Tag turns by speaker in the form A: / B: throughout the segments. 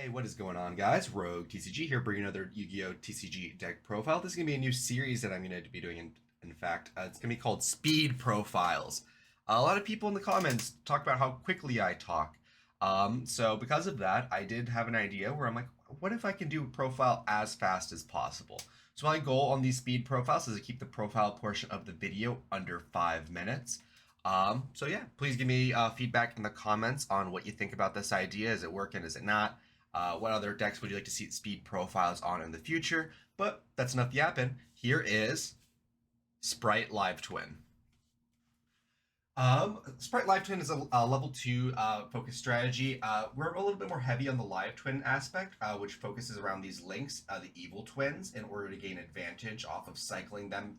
A: Hey, what is going on, guys? Rogue TCG here, bringing another Yu-Gi-Oh! TCG deck profile. This is going to be a new series that I'm going to be doing, in fact. It's going to be called Speed Profiles. A lot of people in the comments talk about how quickly I talk. So because of that, I did have an idea where I'm like, what if I can do a profile as fast as possible? So my goal on these speed profiles is to keep the profile portion of the video under 5 minutes. So yeah, please give me feedback in the comments on what you think about this idea. Is it working? Is it not? What other decks would you like to see speed profiles on in the future? But that's enough yapping. Here is Spright Live Twin. Spright Live Twin is a level 2 focus strategy. We're a little bit more heavy on the Live Twin aspect, which focuses around these links, the evil twins, in order to gain advantage off of cycling them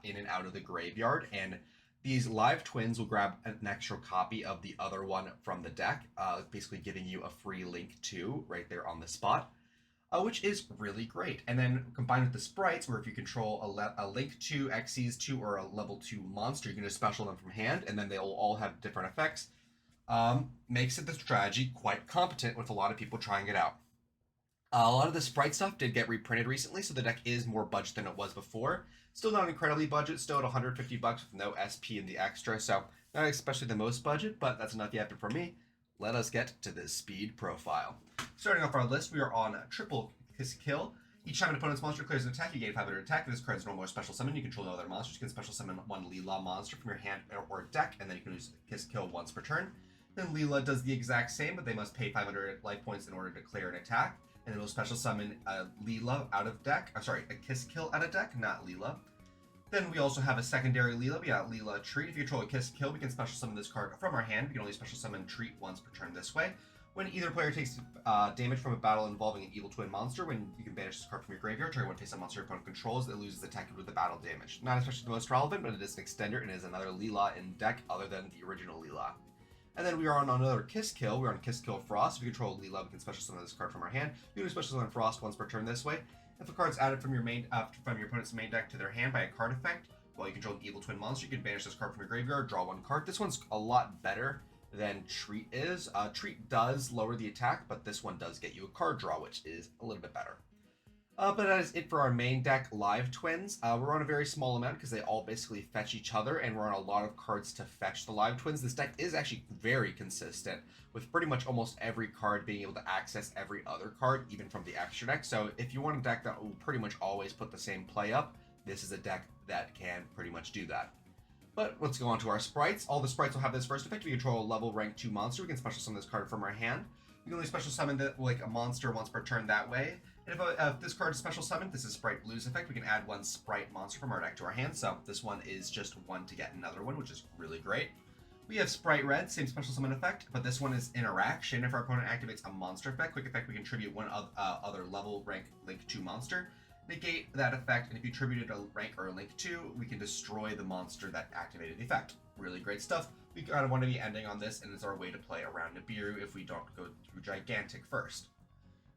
A: in and out of the graveyard. And these live twins will grab an extra copy of the other one from the deck, basically giving you a free link to right there on the spot, which is really great. And then combined with the sprites, where if you control a link 2, Xyz 2, or a level 2 monster, you can just special them from hand, and then they'll all have different effects. Makes it the strategy quite competent with a lot of people trying it out. A lot of the sprite stuff did get reprinted recently, so the deck is more budget than it was before. Still not incredibly budget, still at 150 bucks with no SP in the extra, so not especially the most budget, but that's enough yapping for me. Let us get to this speed profile. Starting off our list, we are on triple kill. Each time an opponent's monster clears an attack, you gain 500 attack. If this card's normal or special summon, you control no other monsters. You can special summon one Leela monster from your hand or deck, and then you can use Kiss Kill once per turn. Then Leela does the exact same, but they must pay 500 life points in order to clear an attack. And it'll special summon a Leela out of deck. A Kiss Kill out of deck, not Leela. Then we also have a secondary Leela. We got Leela Treat. If you control a Kiss Kill, we can special summon this card from our hand. We can only special summon Treat once per turn this way. When either player takes damage from a battle involving an evil twin monster, when you can banish this card from your graveyard, target one face a monster your opponent controls, it loses attack with the battle damage. Not especially the most relevant, but it is an extender and is another Leela in deck other than the original Leela. And then we are on another Kiss Kill. We're on Kiss Kill Frost. If we control Leela, we can special summon this card from our hand. You can special summon Frost once per turn this way. If a card's added from your opponent's main deck to their hand by a card effect, while you control an evil twin monster, you can banish this card from your graveyard, draw one card. This one's a lot better than Treat is. Treat does lower the attack, but this one does get you a card draw, which is a little bit better. But that is it for our main deck, Live Twins. We're on a very small amount because they all basically fetch each other, and we're on a lot of cards to fetch the Live Twins. This deck is actually very consistent, with pretty much almost every card being able to access every other card, even from the extra deck. So if you want a deck that will pretty much always put the same play up, this is a deck that can pretty much do that. But let's go on to our sprites. All the sprites will have this first effect. We control a level rank 2 monster. We can special summon this card from our hand. We can only special summon a monster once per turn that way. And if this card is special summoned, this is Spright Blue's effect. We can add one Spright monster from our deck to our hand. So this one is just one to get another one, which is really great. We have Spright Red, same special summon effect, but this one is interaction. If our opponent activates a monster effect, quick effect, we can tribute one other level rank link 2 monster. Negate that effect, and if you tributed a rank or a link 2, we can destroy the monster that activated the effect. Really great stuff. We kind of want to be ending on this, and it's our way to play around Nibiru if we don't go through Gigantic first.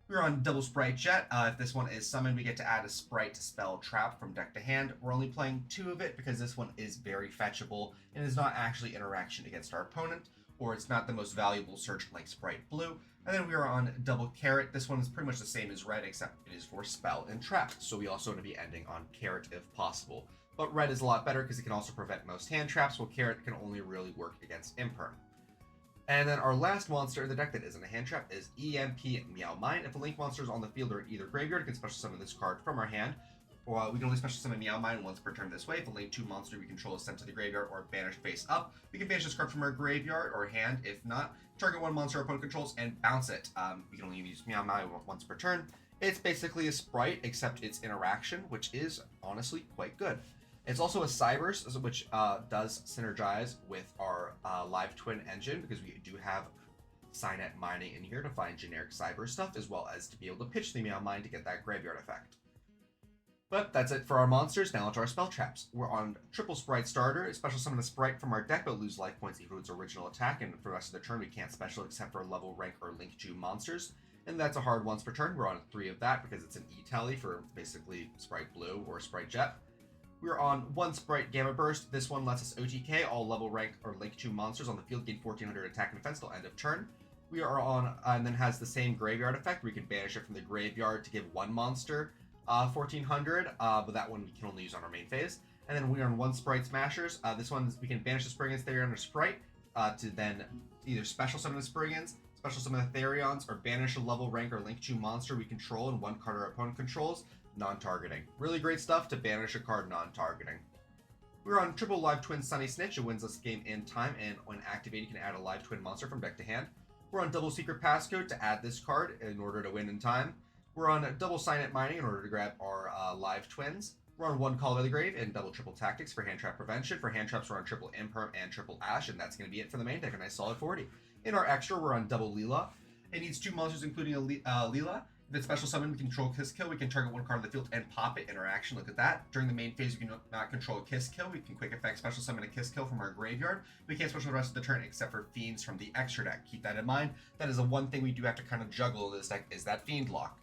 A: We're on Double Spright Jet. If this one is summoned, we get to add a Spright Spell Trap from deck to hand. We're only playing 2 of it because this one is very fetchable and is not actually interaction against our opponent, or it's not the most valuable search like Spright Blue. And then we are on Double Carrot. This one is pretty much the same as Red, except it is for Spell and Trap. So we also want to be ending on Carrot if possible. But Red is a lot better because it can also prevent most hand traps, while Carrot can only really work against Imperm. And then our last monster in the deck that isn't a hand trap is EMP Meow Mine. If a link monster is on the field or either graveyard, we can special summon this card from our hand. Or we can only special summon Meow Mine once per turn this way. If a link 2 monster we control is sent to the graveyard or banished face up, we can banish this card from our graveyard or hand. If not, target one monster our opponent controls and bounce it. We can only use Meow Mine once per turn. It's basically a sprite, except it's interaction, which is honestly quite good. It's also a Cyberse, which does synergize with our Live Twin engine, because we do have Signet mining in here to find generic Cyber stuff, as well as to be able to pitch the Meow Mine to get that graveyard effect. But that's it for our monsters. Now onto our spell traps. We're on Triple Spright Starter. Special summon a Sprite from our deck, but lose life points equal to its original attack, and for the rest of the turn we can't special except for level rank or link 2 monsters. And that's a hard once per turn. We're on 3 of that because it's an E-tally for basically Spright Blue or Spright Jet. We're on 1 Spright Gamma Burst. This one lets us OTK all level rank or link 2 monsters on the field gain 1400 attack and defense till end of turn. We are on, and then has the same graveyard effect. We can banish it from the graveyard to give one monster 1400, but that one we can only use on our main phase. And then we are on 1 Spright Smashers. This one, we can banish the Spriggans Therion under Spright to then either special summon the Spriggans, special summon the Therions, or banish a level, rank, or link 2 monster we control and 1 card our opponent controls, non-targeting. Really great stuff to banish a card non-targeting. We're on triple Live Twin Sunny Snitch. It wins this game in time, and when activated, you can add a Live Twin monster from deck to hand. We're on double Secret Passcode to add this card in order to win in time. We're on double Signet Mining in order to grab our Live Twins. We're on 1 Call to the Grave and double triple Tactics for hand trap prevention. For hand traps, we're on triple Imperm and triple Ash, and that's going to be it for the main deck. A nice solid 40. In our extra, we're on double Leela. It needs 2 monsters, including a Leela. If it's special summon, we control Kiss Kill. We can target 1 card on the field and pop it. Interaction, look at that. During the main phase, we can not control a Kiss Kill. We can quick effect special summon a Kiss Kill from our graveyard. We can't special the rest of the turn except for Fiends from the extra deck. Keep that in mind. That is the one thing we do have to kind of juggle in this deck, is that Fiend lock.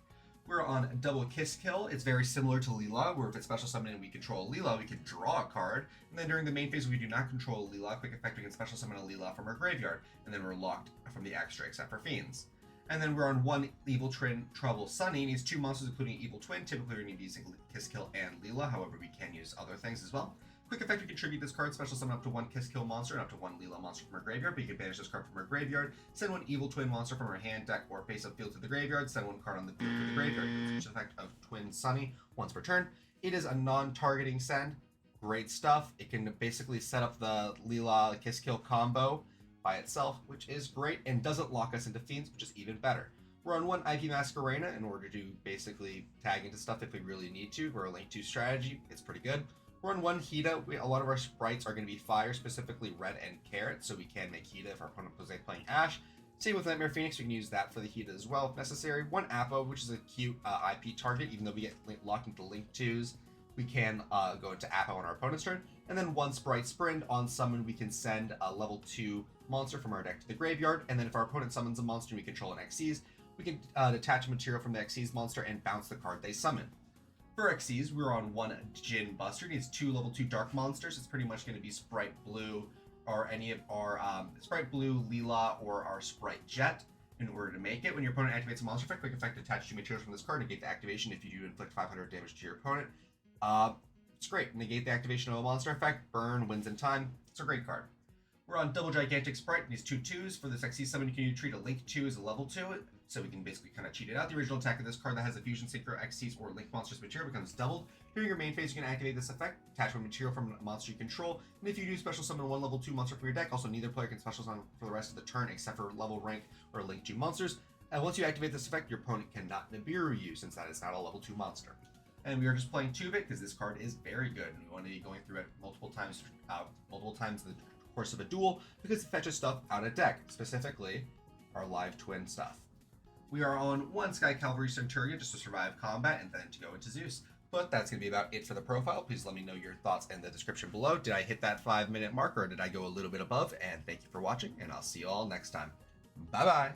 A: We're on double Kiss Kill. It's very similar to Leela, where if it's special summon and we control a Leela, we can draw a card. And then during the main phase, we do not control a Leela. Quick effect, we can special summon a Leela from our graveyard. And then we're locked from the extra except for Fiends. And then we're on 1 Evil Twin Trouble Sunny. It needs 2 monsters, including Evil Twin. Typically, we're going to be using Kiss Kill and Leela. However, we can use other things as well. Quick effect, we can tribute this card, special summon up to 1 Kiss Kill monster and up to 1 Leela monster from our graveyard. But you can banish this card from our graveyard, send 1 Evil Twin monster from our hand, deck, or face up field to the graveyard, send 1 card on the field to the graveyard. It's effect of Twin Sunny once per turn. It is a non-targeting send. Great stuff. It can basically set up the Leela Kiss Kill combo by itself, which is great, and doesn't lock us into Fiends, which is even better. We're on 1 Ivy Masquerena in order to basically tag into stuff if we really need to. We're a Link 2 strategy. It's pretty good. We're on 1 Hida. A lot of our sprites are going to be fire, specifically red and carrot, so we can make Hida if our opponent was playing Ash. Same with Nightmare Phoenix. We can use that for the Hida as well if necessary. 1 Appa, which is a cute IP target. Even though we get locked into Link 2s, we can go into Appa on our opponent's turn. And then 1 Spright Sprint. On summon, we can send a level 2 monster from our deck to the graveyard. And then if our opponent summons a monster we control an Xyz, we can detach material from the Xyz monster and bounce the card they summon. For Xyz, we're on 1 Djinn Buster. It needs 2 level 2 dark monsters. It's pretty much going to be Spright Blue or any of our Spright Blue, Leela, or our Spright Jet in order to make it. When your opponent activates a monster effect, quick effect, attach 2 materials from this card, negate the activation if you do inflict 500 damage to your opponent. It's great. Negate the activation of a monster effect, burn, wins in time. It's a great card. We're on double Gigantic Spright. It needs 2 2s. For this Xyz summon, you can treat a Link 2 as a level 2, so we can basically kind of cheat it out. The original attack of this card that has a Fusion Synchro, Xyz, or Link monster's material becomes doubled. During your main phase, you can activate this effect, attach 1 material from a monster you control, and if you do special summon 1 level 2 monster from your deck, also neither player can special summon for the rest of the turn except for level, rank, or Link 2 monsters. And once you activate this effect, your opponent cannot Nibiru you, since that is not a level 2 monster. And we are just playing 2 of it because this card is very good, and we want to be going through it multiple times in the course of a duel because it fetches stuff out of deck, specifically our Live Twin stuff. We are on 1 Sky Cavalry Centurion just to survive combat and then to go into Zeus. But that's going to be about it for the profile. Please let me know your thoughts in the description below. Did I hit that 5-minute mark or did I go a little bit above? And thank you for watching, and I'll see you all next time. Bye-bye.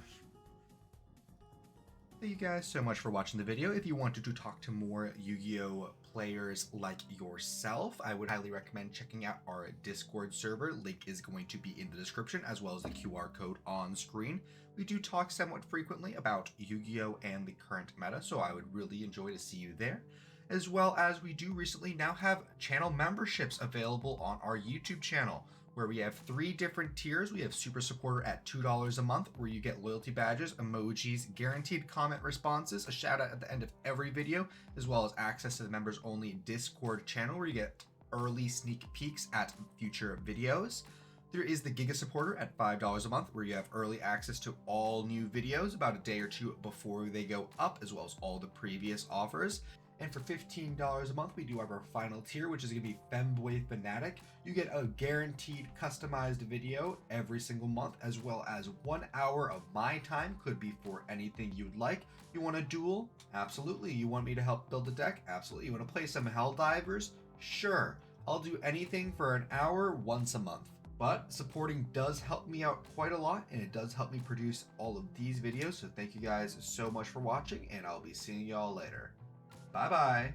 A: Thank you guys so much for watching the video. If you wanted to talk to more Yu-Gi-Oh! Players like yourself, I would highly recommend checking out our Discord server. Link is going to be in the description, as well as the QR code on screen. We do talk somewhat frequently about Yu-Gi-Oh! And the current meta, so I would really enjoy to see you there. As well as we do recently now have channel memberships available on our YouTube channel, where we have 3 different tiers. We have Super Supporter at $2 a month, where you get loyalty badges, emojis, guaranteed comment responses, a shout out at the end of every video, as well as access to the members only Discord channel, where you get early sneak peeks at future videos. There is the Giga Supporter at $5 a month, where you have early access to all new videos about a day or 2 before they go up, as well as all the previous offers. And for $15 a month, we do have our final tier, which is going to be Femboy Fanatic. You get a guaranteed customized video every single month, as well as 1 hour of my time. Could be for anything you'd like. You want a duel? Absolutely. You want me to help build a deck? Absolutely. You want to play some Helldivers? Sure. I'll do anything for an hour once a month. But supporting does help me out quite a lot, and it does help me produce all of these videos. So thank you guys so much for watching, and I'll be seeing y'all later. Bye-bye.